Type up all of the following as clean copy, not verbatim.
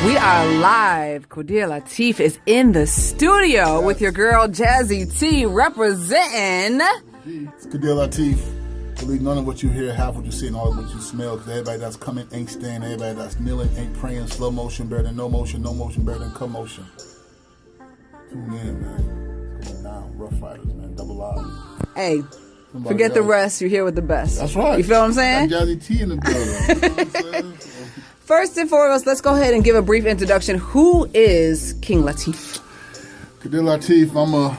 We are live. Quadir Lateef is in the studio with your girl Jazzy T representing. It's Quadir Lateef. Believe none of what you hear, half what you see, and all of what you smell. Because everybody that's coming ain't staying. Everybody that's kneeling ain't praying. Slow motion better than no motion. No motion better than commotion. Tune in, man. It's going down. Ruff Ryders, man. Double R. Hey, forget the rest. You're here with the best. That's right. You feel what I'm saying? Got Jazzy T in the building. You know what I'm saying? First and foremost, let's go ahead and give a brief introduction. Who is King Latif? Quadir Lateef, I'm a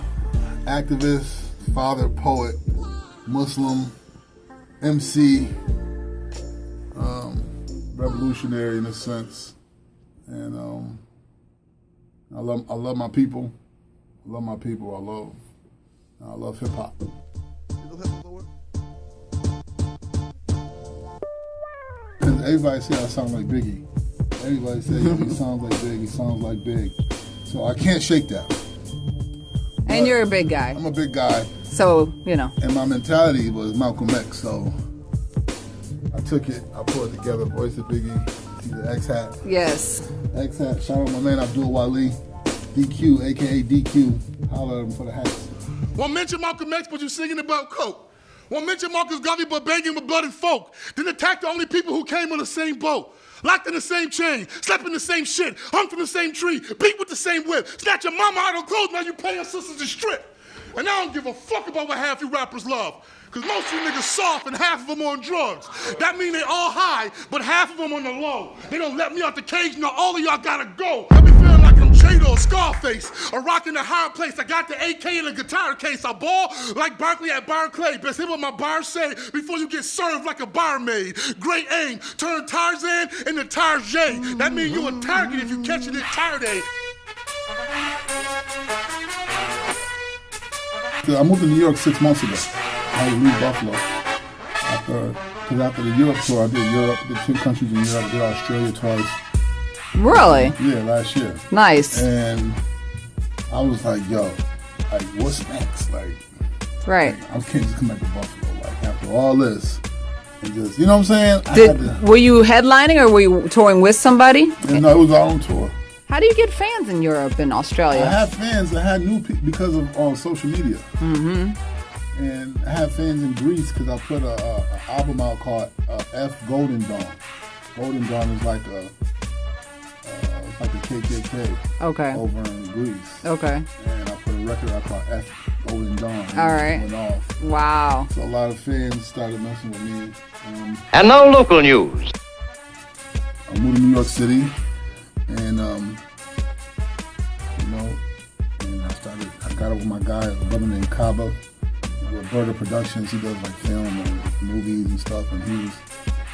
activist, father, poet, Muslim, emcee, revolutionary in a sense, and I love my people. I love my people. I love hip hop. Everybody say I sound like Biggie. Everybody say he sounds like Big. He sounds like Big. So I can't shake that. And you're a big guy. I'm a big guy. So, you know. And my mentality was Malcolm X. So I took it. I put it together. Voice of Biggie. He's an X-Hat. Yes. X-Hat. Shout out my man Abdul Wali. DQ, a.k.a. DQ. Holler at him for the hats. Won't mention Malcolm X, but you singing about coke. Won't mention Marcus Garvey, but begging with blood and folk. Then attack the only people who came on the same boat. Locked in the same chain, slept in the same shit, hung from the same tree, beat with the same whip. Snatch your mama out of clothes, now you pay your sisters to strip. And I don't give a fuck about what half you rappers love. Cause most of you niggas soft and half of them on drugs. That mean they all high, but half of them on the low. They don't let me out the cage, now all of y'all gotta go. I be feeling like I'm Jada or Scarface, or rocking the higher place. I got the AK in the guitar case. I ball like Barkley at Bar Clay. Best hear what my bars say before you get served like a barmaid. Great aim, turn Tarzan into Tarjay. That mean you a target if you catch it at Tarday. I moved to New York 6 months ago. I was leave Buffalo. After the Europe tour, I did Europe, did 2 countries in Europe, did Australia twice. Really? Yeah, last year. Nice. And I was like, yo, like, what's next? Like, right. I can't just come back to Buffalo. Like, after all this, and just, you know what I'm saying? Were you headlining or were you touring with somebody? No, it was our own tour. How do you get fans in Europe and Australia? I had fans. I had new people because of social media. Mm-hmm. And I had fans in Greece because I put an album out called F Golden Dawn. Golden Dawn is like it's like a KKK. Okay. Over in Greece. Okay. And I put a record out called F Golden Dawn. All right. Went off. Wow. So a lot of fans started messing with me. And now local news. I moved to New York City, and and I got up with my guy, a brother named Kaba. Roberta Productions, he does like film and movies and stuff, and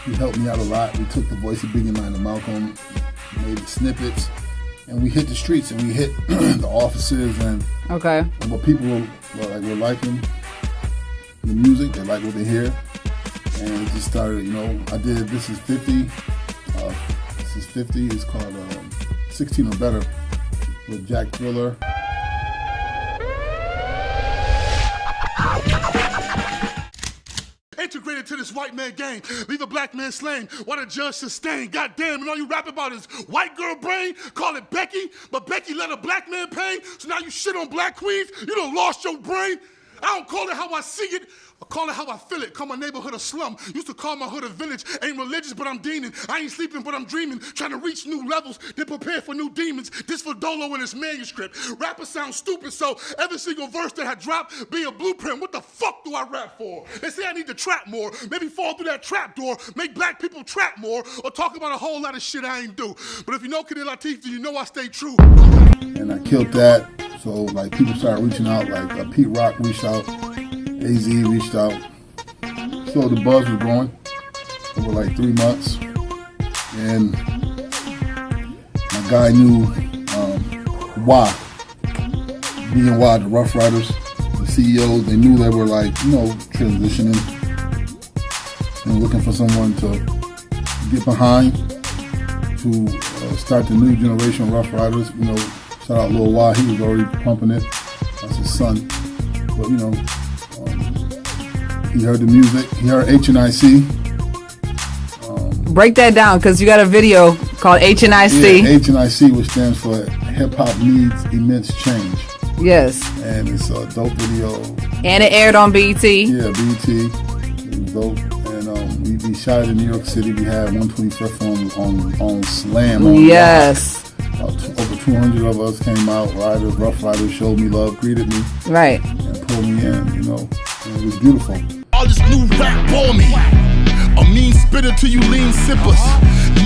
he helped me out a lot. We took the voice of Biggie Man to Malcolm, made snippets, and we hit the streets and we hit the offices and what people were liking the music, they like what they hear, and it just started. I did This Is 50. This Is 50 is called 16 or Better with Jack Thriller. Integrated to this white man game, leave a black man slain while the judge sustain. Goddamn, and all you rap about is white girl brain, call it Becky, but Becky let a black man pay, so now you shit on black queens, you done lost your brain. I don't call it how I see it, I call it how I feel it. Call my neighborhood a slum, used to call my hood a village. Ain't religious, but I'm deaning. I ain't sleeping, but I'm dreaming. Trying to reach new levels, then prepare for new demons. This for Dolo in his manuscript. Rappers sound stupid, so every single verse that I drop be a blueprint. What the fuck do I rap for? They say I need to trap more, maybe fall through that trap door, make black people trap more, or talk about a whole lot of shit I ain't do. But if you know Quadir Lateef, then you know I stay true. And I killed that, so like people started reaching out, like Pete Rock reached out, AZ reached out. So the buzz was growing over like 3 months. And my guy knew Y, B&Y, the Ruff Ryders, the CEOs, they knew they were like, transitioning and looking for someone to get behind to start the new generation of Ruff Ryders. Shout out Lil Y, he was already pumping it. That's his son. But he heard the music. He heard H.N.I.C. Break that down, because you got a video Called HNIC. Yeah, HNIC, which stands for Hip Hop Needs Immense Change. Yes. And it's a dope video. And it aired on BET. Yeah, BET. It was dope. And we shot it in New York City. We had 125th on Slam. Yes. Over 200 of us came out. Ruff Ryders showed me love, greeted me. Right. And pulled me in, you know. And it was beautiful. All this new rap bore me. A mean spitter to you lean sippers.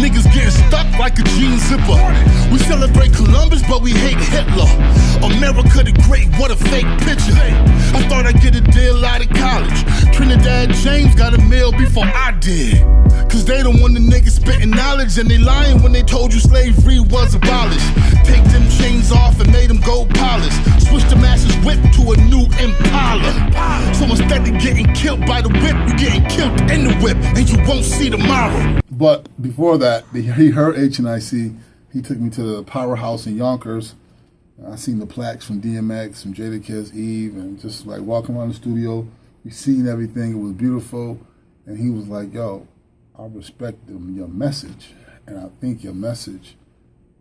Niggas getting stuck like a jean zipper. We celebrate Columbus, but we hate Hitler. America the great, what a fake picture. I thought I'd get a deal out of college. Trinidad James got a meal before I did. Cause they don't want the niggas spitting knowledge, and they lying when they told you slavery was abolished. Take them chains off and made them gold polished. Switch the masses whip to a new Impala. So instead of getting killed by the whip, you getting killed in the whip, and you won't see tomorrow. But before that, he heard H.N.I.C. He took me to the Powerhouse in Yonkers. I seen the plaques from DMX, from Jadakiss, Eve, and just like walking around the studio. We seen everything. It was beautiful. And he was like, yo, I respect your message. And I think your message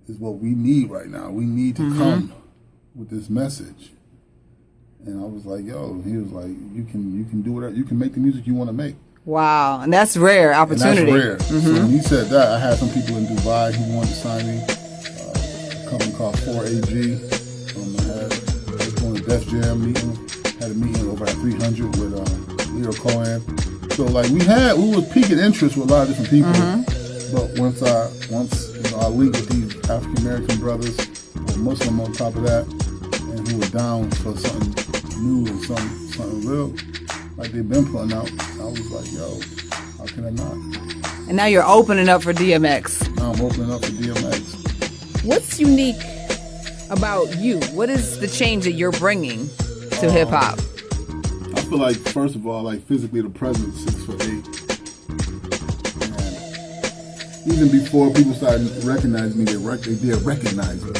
is what we need right now. We need to come with this message. And I was like, yo, he was like, you can do whatever. You can make the music you want to make. Wow, and that's rare opportunity. And that's rare. So when he said that, I had some people in Dubai who wanted to sign me. A company called 4AG. I was doing a Def Jam meeting. Had a meeting over at 300 with Leo Cohen. So like we was piquing interest with a lot of different people. But once I linked with these African American brothers, a Muslim on top of that, and who were down for something new and something real, like they've been putting out, I was like, yo, how can I not? And now you're opening up for DMX. Now I'm opening up for DMX. What's unique about you? What is the change that you're bringing to hip hop? I feel like, first of all, like physically the presence 6'8". And even before people started recognizing me, they did recognize me.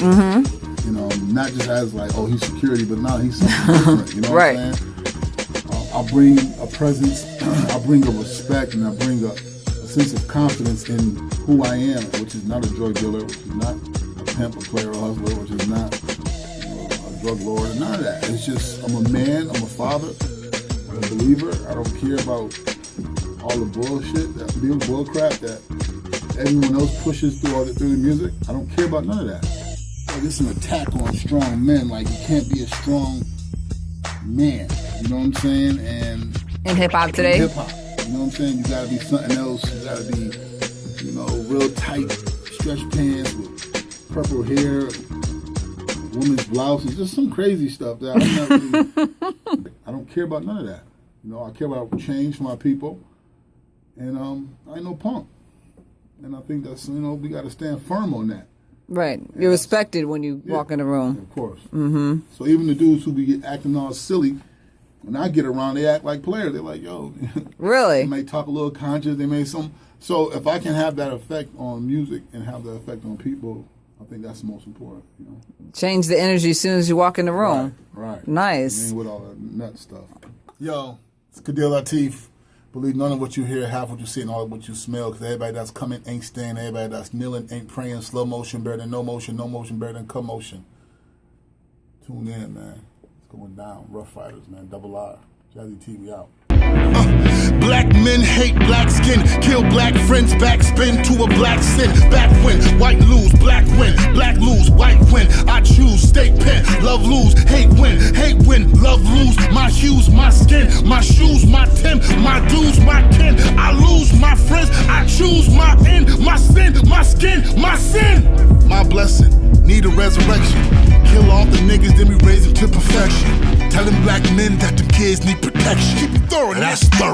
You know, not just as like, oh, he's security, but now he's something different. You know what I'm saying? I bring a presence, I bring a respect, and I bring a sense of confidence in who I am, which is not a drug dealer, which is not a pimp, a player, a hustler, which is not a drug lord, and none of that. It's just, I'm a man, I'm a father, I'm a believer. I don't care about all the bullshit, that bull crap that everyone else pushes through the music. I don't care about none of that. Like, it's an attack on strong men. Like, you can't be a strong man. You know what I'm saying? And in hip hop today? Hip hop. You know what I'm saying? You gotta be something else. You gotta be, you know, real tight stretch pants with purple hair, women's blouses, just some crazy stuff that I'm not really, I don't care about none of that. You know, I care about change for my people. And I ain't no punk. And I think that's, you know, we gotta stand firm on that. Right. You're respected when you walk in the room. Of course. So even the dudes who be acting all silly, when I get around, they act like players. They're like, yo. Really? They may talk a little conscious. They may some. So if I can have that effect on music and have that effect on people, I think that's the most important. You know. Change the energy as soon as you walk in the room. Right. Nice. I mean, with all that nut stuff. Yo, it's Quadir Lateef. Believe none of what you hear, half what you see, and all of what you smell. Because everybody that's coming ain't staying. Everybody that's kneeling ain't praying. Slow motion better than no motion. No motion better than commotion. Tune in, man. Going down. Ruff Ryders, man. Double R. Jazzy T, we out. Black men hate black skin, kill black friends, backspin to a black sin. Back win, white lose, black win, black lose, white win. I choose, state pen, love lose, hate win, love lose. My hues, my skin, my shoes, my Tim, my dues, my kin. I lose my friends, I choose my end, my sin, my skin, my sin. My blessing, need a resurrection. Kill all the niggas, then we raise them to perfection. Telling black men that the kids need protection. Keep it thorough, that's thorough.